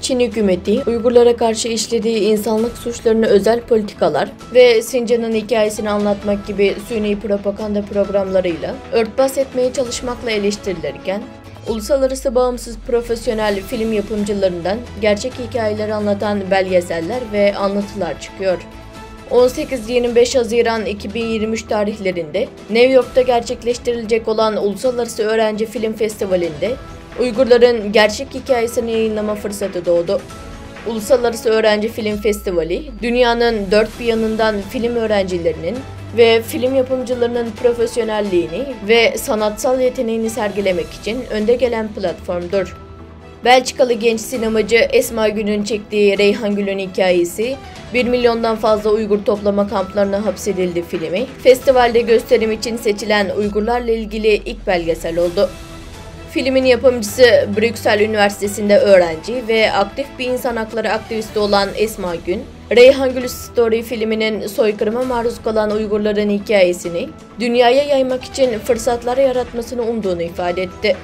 Çin hükümeti, Uygurlara karşı işlediği insanlık suçlarını özel politikalar ve Sincan'ın hikayesini anlatmak gibi suni propaganda programlarıyla örtbas etmeye çalışmakla eleştirilirken, uluslararası bağımsız profesyonel film yapımcılarından gerçek hikayeleri anlatan belgeseller ve anlatılar çıkıyor. 18-25 Haziran 2023 tarihlerinde New York'ta gerçekleştirilecek olan Uluslararası Öğrenci Film Festivali'nde Uygurların gerçek hikayesini yayınlama fırsatı doğdu. Uluslararası Öğrenci Film Festivali, dünyanın dört bir yanından film öğrencilerinin ve film yapımcılarının profesyonelliğini ve sanatsal yeteneğini sergilemek için önde gelen platformdur. Belçikalı genç sinemacı Esma Gün'ün çektiği Reyhan Gül'ün hikayesi, 1 milyondan fazla Uygur toplama kamplarına hapsedildi filmi, festivalde gösterim için seçilen Uygurlarla ilgili ilk belgesel oldu. Filmin yapımcısı Brüksel Üniversitesi'nde öğrenci ve aktif bir insan hakları aktivisti olan Esma Gün, Reyhan Gül Story filminin soykırıma maruz kalan Uygurların hikayesini dünyaya yaymak için fırsatlar yaratmasını umduğunu ifade etti.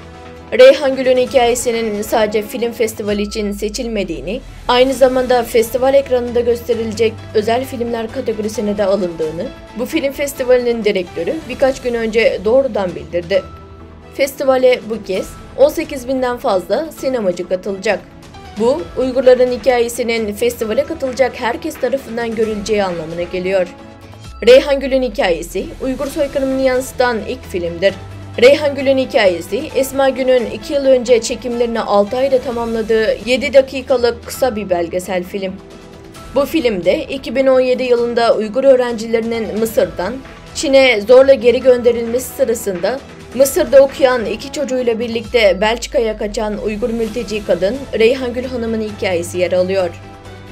Reyhan Gül'ün hikayesinin sadece film festivali için seçilmediğini, aynı zamanda festival ekranında gösterilecek özel filmler kategorisine de alındığını, bu film festivalinin direktörü birkaç gün önce doğrudan bildirdi. Festivale bu kez 18.000'den fazla sinemacı katılacak. Bu, Uygurların hikayesinin festivale katılacak herkes tarafından görüleceği anlamına geliyor. Reyhan Gül'ün hikayesi, Uygur soykırımını yansıtan ilk filmdir. Reyhan Gül'ün hikayesi, Esma Gün'ün 2 yıl önce çekimlerini 6 ayda tamamladığı 7 dakikalık kısa bir belgesel film. Bu filmde 2017 yılında Uygur öğrencilerinin Mısır'dan Çin'e zorla geri gönderilmesi sırasında Mısır'da okuyan 2 çocuğuyla birlikte Belçika'ya kaçan Uygur mülteci kadın Reyhan Gül Hanım'ın hikayesi yer alıyor.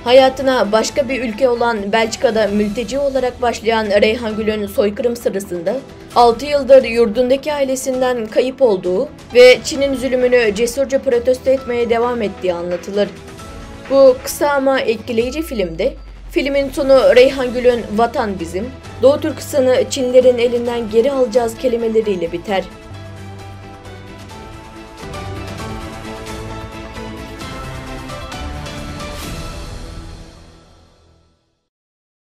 Hayatına başka bir ülke olan Belçika'da mülteci olarak başlayan Reyhan Gül'ün soykırım sırasında 6 yıldır yurdundaki ailesinden kayıp olduğu ve Çin'in zulümünü cesurca protesto etmeye devam ettiği anlatılır. Bu kısa ama etkileyici filmde, filmin sonu Reyhan Gül'ün "Vatan bizim, Doğu Türkistan'ı Çinlerin elinden geri alacağız" kelimeleriyle biter.